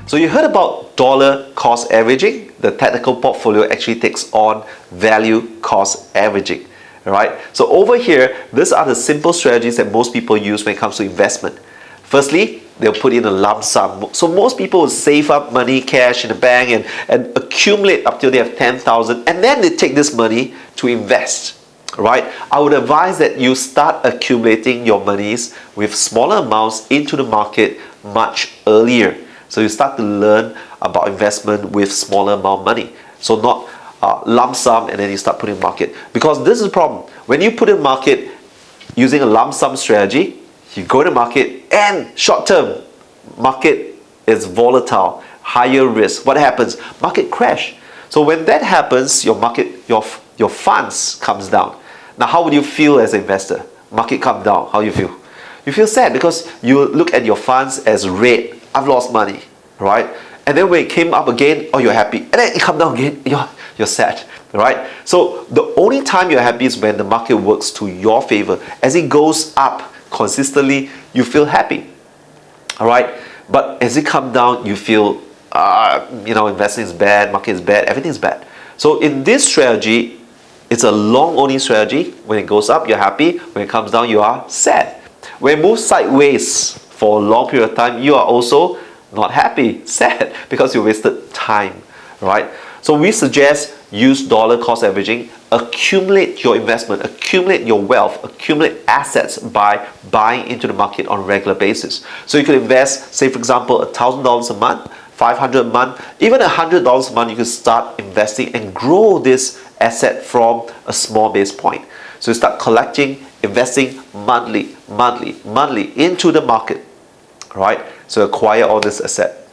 So you heard about dollar cost averaging. The technical portfolio actually takes on value cost averaging. Alright, so over here, these are the simple strategies that most people use when it comes to investment. Firstly, they'll put in a lump sum. So most people will save up money, cash in the bank and accumulate up till they have 10,000, and then they take this money to invest. Right? I would advise that you start accumulating your monies with smaller amounts into the market much earlier. So you start to learn about investment with smaller amount of money. So not lump sum and then you start putting in market. Because this is the problem. When you put in market using a lump sum strategy, you go to market and short term, market is volatile, higher risk. What happens? Market crash. So when that happens, your funds comes down. Now how would you feel as an investor? Market come down, how do you feel? You feel sad because you look at your funds as red. I've lost money, right? And then when it came up again, oh, you're happy. And then it come down again, you're sad, right? So the only time you're happy is when the market works to your favor. As it goes up consistently, you feel happy, all right? But as it comes down, you feel, investing is bad, market is bad, everything is bad. So in this strategy, it's a long only strategy. When it goes up, you're happy. When it comes down, you are sad. When it moves sideways for a long period of time, you are also not happy, sad, because you wasted time, right? So we suggest use dollar cost averaging, accumulate your investment, accumulate your wealth, accumulate assets by buying into the market on a regular basis. So you could invest, say for example, $1,000 a month, $500 a month, even $100 a month. You could start investing and grow this asset from a small base point. So you start collecting, investing monthly into the market, right? So acquire all this asset.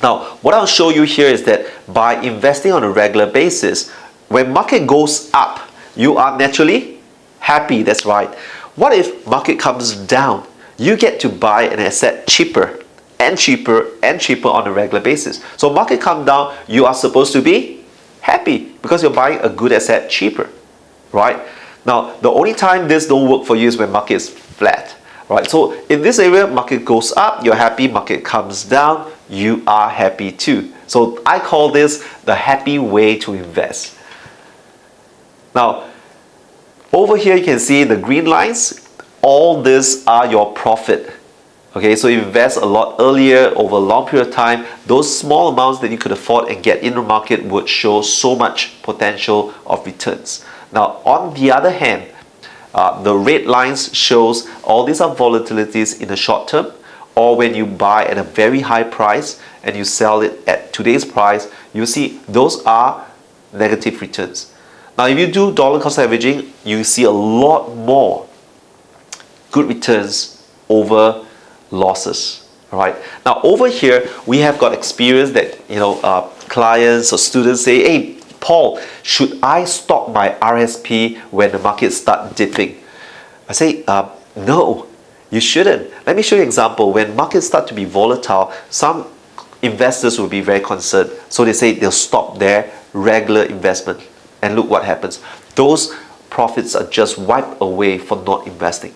Now, what I'll show you here is that by investing on a regular basis, when market goes up, you are naturally happy. That's right. What if market comes down? You get to buy an asset cheaper and cheaper and cheaper on a regular basis. So market come down, you are supposed to be happy because you're buying a good asset cheaper, right? Now, the only time this don't work for you is when market is flat, right? So in this area, market goes up, you're happy. Market comes down, you are happy too. So I call this the happy way to invest. Now, over here you can see the green lines. All these are your profit. Okay, so you invest a lot earlier over a long period of time. Those small amounts that you could afford and get in the market would show so much potential of returns. Now, on the other hand, the red lines shows all these are volatilities in the short term, or when you buy at a very high price and you sell it at today's price, you see those are negative returns. Now, if you do dollar cost averaging, you see a lot more good returns over losses. All right. Now, over here we have got experience that clients or students say, "Hey, Paul, should I stop my RSP when the market start dipping?" I say, no, you shouldn't. Let me show you an example. When markets start to be volatile, some investors will be very concerned. So they say they'll stop their regular investment. And look what happens. Those profits are just wiped away for not investing.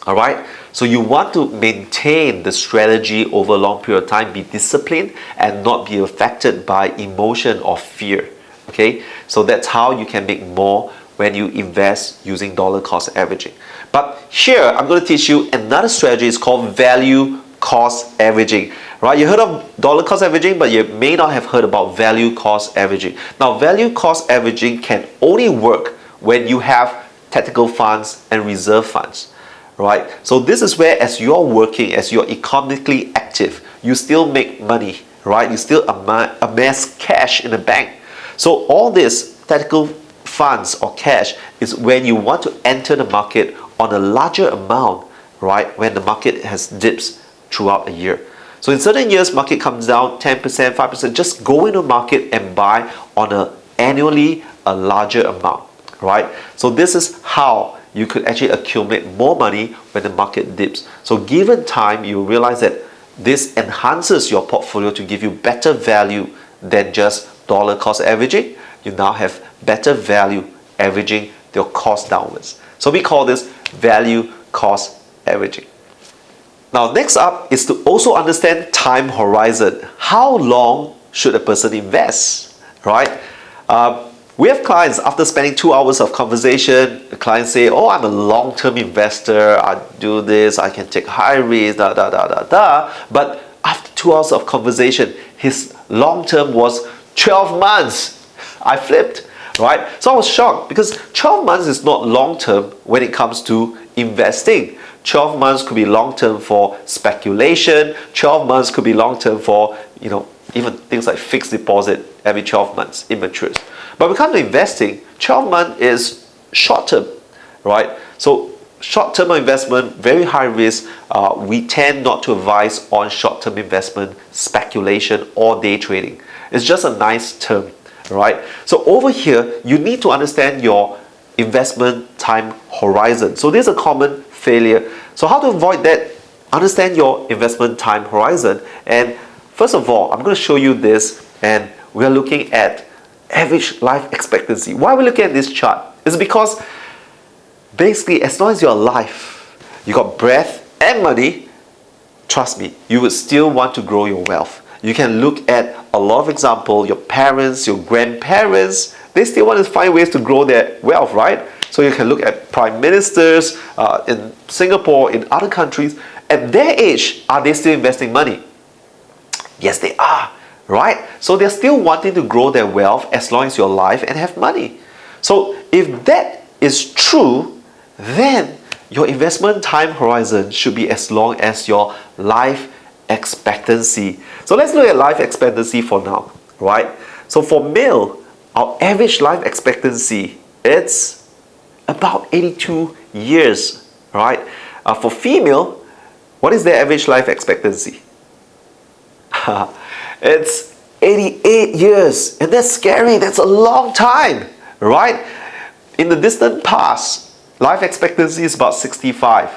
Alright, so you want to maintain the strategy over a long period of time, be disciplined and not be affected by emotion or fear. Okay, so that's how you can make more when you invest using dollar cost averaging. But here I'm going to teach you another strategy. It's called value cost averaging. Right, you heard of dollar cost averaging, but you may not have heard about value cost averaging. Now, value cost averaging can only work when you have tactical funds and reserve funds. Right, so this is where as you're working, as you're economically active, you still make money, right? You still amass cash in the bank. So all this tactical funds or cash is when you want to enter the market on a larger amount, right? When the market has dips throughout a year. So in certain years, market comes down 10%, 5%, just go into the market and buy on annually a larger amount, right? So this is how you could actually accumulate more money when the market dips. So given time, you realize that this enhances your portfolio to give you better value than just dollar cost averaging. You now have better value averaging your cost downwards. So we call this value cost averaging. Now, next up is to also understand time horizon. How long should a person invest, right? We have clients, after spending 2 hours of conversation, the clients say, oh, I'm a long-term investor, I do this, I can take high risk, da da da da da. But after 2 hours of conversation, his long-term was 12 months. I flipped, right? So I was shocked because 12 months is not long-term when it comes to investing. 12 months could be long-term for speculation. 12 months could be long-term for, even things like fixed deposit every 12 months, it matures. But when it comes to investing, 12 months is short-term, right? So short-term investment, very high risk. We tend not to advise on short-term investment, speculation, or day trading. It's just a nice term, right? So over here, you need to understand your investment time horizon. So this is a common failure. So how to avoid that? Understand your investment time horizon. And first of all, I'm going to show you this, and we are looking at average life expectancy. Why are we looking at this chart? It's because basically, as long as you're alive, you got breath and money, trust me, you would still want to grow your wealth. You can look at a lot of examples, your parents, your grandparents, they still want to find ways to grow their wealth, right? So you can look at prime ministers in Singapore, in other countries. At their age, are they still investing money? Yes, they are, right? So they're still wanting to grow their wealth as long as you're alive and have money. So if that is true, then your investment time horizon should be as long as your life expectancy. So let's look at life expectancy for now, right? So for male, our average life expectancy, it's about 82 years, right? For female, what is their average life expectancy? It's 88 years, and that's scary. That's a long time, right? In the distant past, life expectancy is about 65,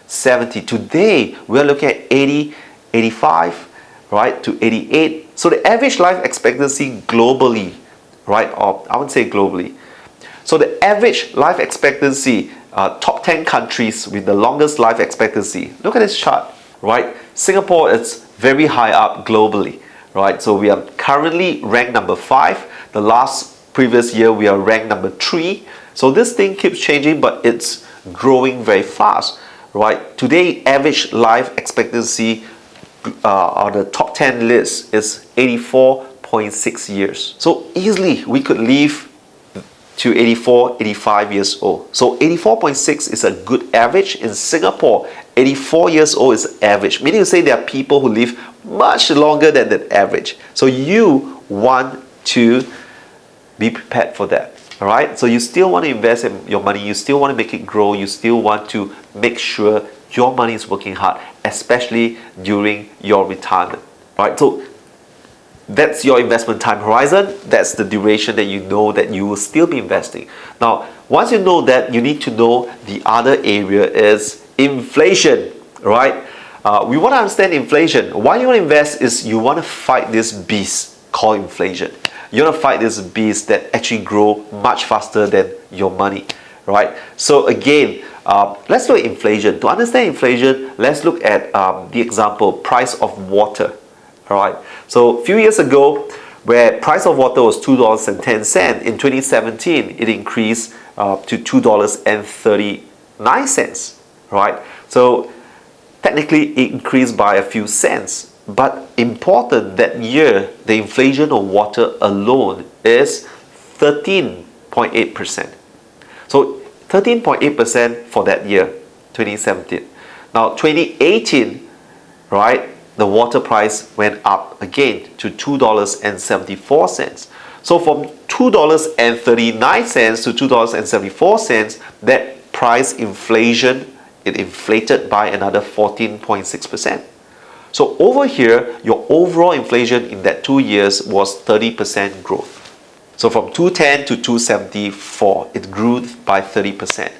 70. Today, we're looking at 80, 85, right, to 88. So the average life expectancy globally, right, or I wouldn't say globally. So the average life expectancy, top 10 countries with the longest life expectancy. Look at this chart, right? Singapore is very high up globally, right? So we are currently ranked number 5. The last previous year, we are ranked number 3. So this thing keeps changing, but it's growing very fast, right? Today, average life expectancy on the top 10 list is 84.6 years. So easily we could live to 84, 85 years old. So 84.6 is a good average. In Singapore, 84 years old is average, meaning to say there are people who live much longer than that average. So you want to be prepared for that. All right, so you still want to invest in your money, you still want to make it grow, you still want to make sure your money is working hard, especially during your retirement. All right, so that's your investment time horizon. That's the duration that you know that you will still be investing. Now, once you know that, you need to know the other area is inflation, right? We want to understand inflation. Why you want to invest is you want to fight this beast called inflation. You want to fight this beast that actually grow much faster than your money, right? So again, let's look at inflation. To understand inflation, let's look at the example, price of water. All right. So a few years ago, where price of water was $2.10, in 2017 it increased to $2.39. Right. So technically it increased by a few cents. But important, that year the inflation of water alone is 13.8%. So 13.8% for that year, 2017. Now 2018, right? The water price went up again to $2.74. So from $2.39 to $2.74, that price inflation, it inflated by another 14.6%. So over here, your overall inflation in that 2 years was 30% growth. So from 210 to 274, it grew by 30%.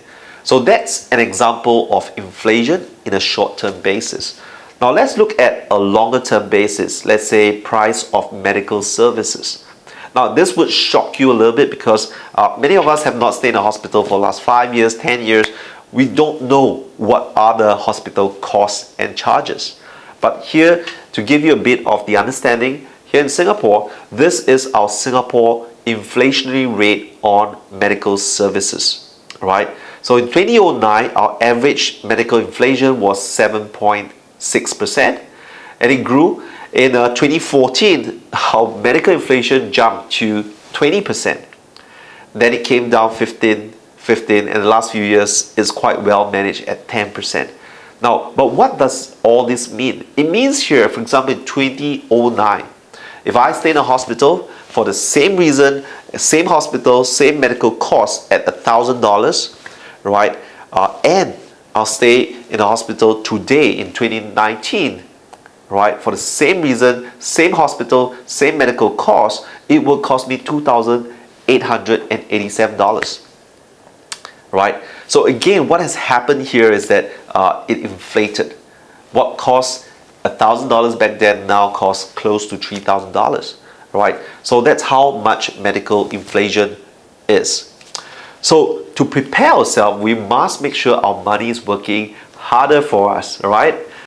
So that's an example of inflation in a short-term basis. Now let's look at a longer term basis. Let's say price of medical services. Now this would shock you a little bit because many of us have not stayed in a hospital for the last 5 years, 10 years. we don't know what are the hospital costs and charges. But here, to give you a bit of the understanding, here in Singapore, this is our Singapore inflationary rate on medical services, right? So in 2009, our average medical inflation was 7.6%, and it grew. In 2014, our medical inflation jumped to 20%. Then it came down 15, and the last few years is quite well managed at 10%. Now, but what does all this mean? It means here, for example, in 2009, if I stay in a hospital for the same reason, same hospital, same medical cost at $1,000, right? And I'll stay in a hospital today in 2019, right? For the same reason, same hospital, same medical cost, it will cost me $2,887, right? So again, what has happened here is that it inflated. What cost $1,000 back then now costs close to $3,000, right? So that's how much medical inflation is. So to prepare ourselves, we must make sure our money is working harder for us, right?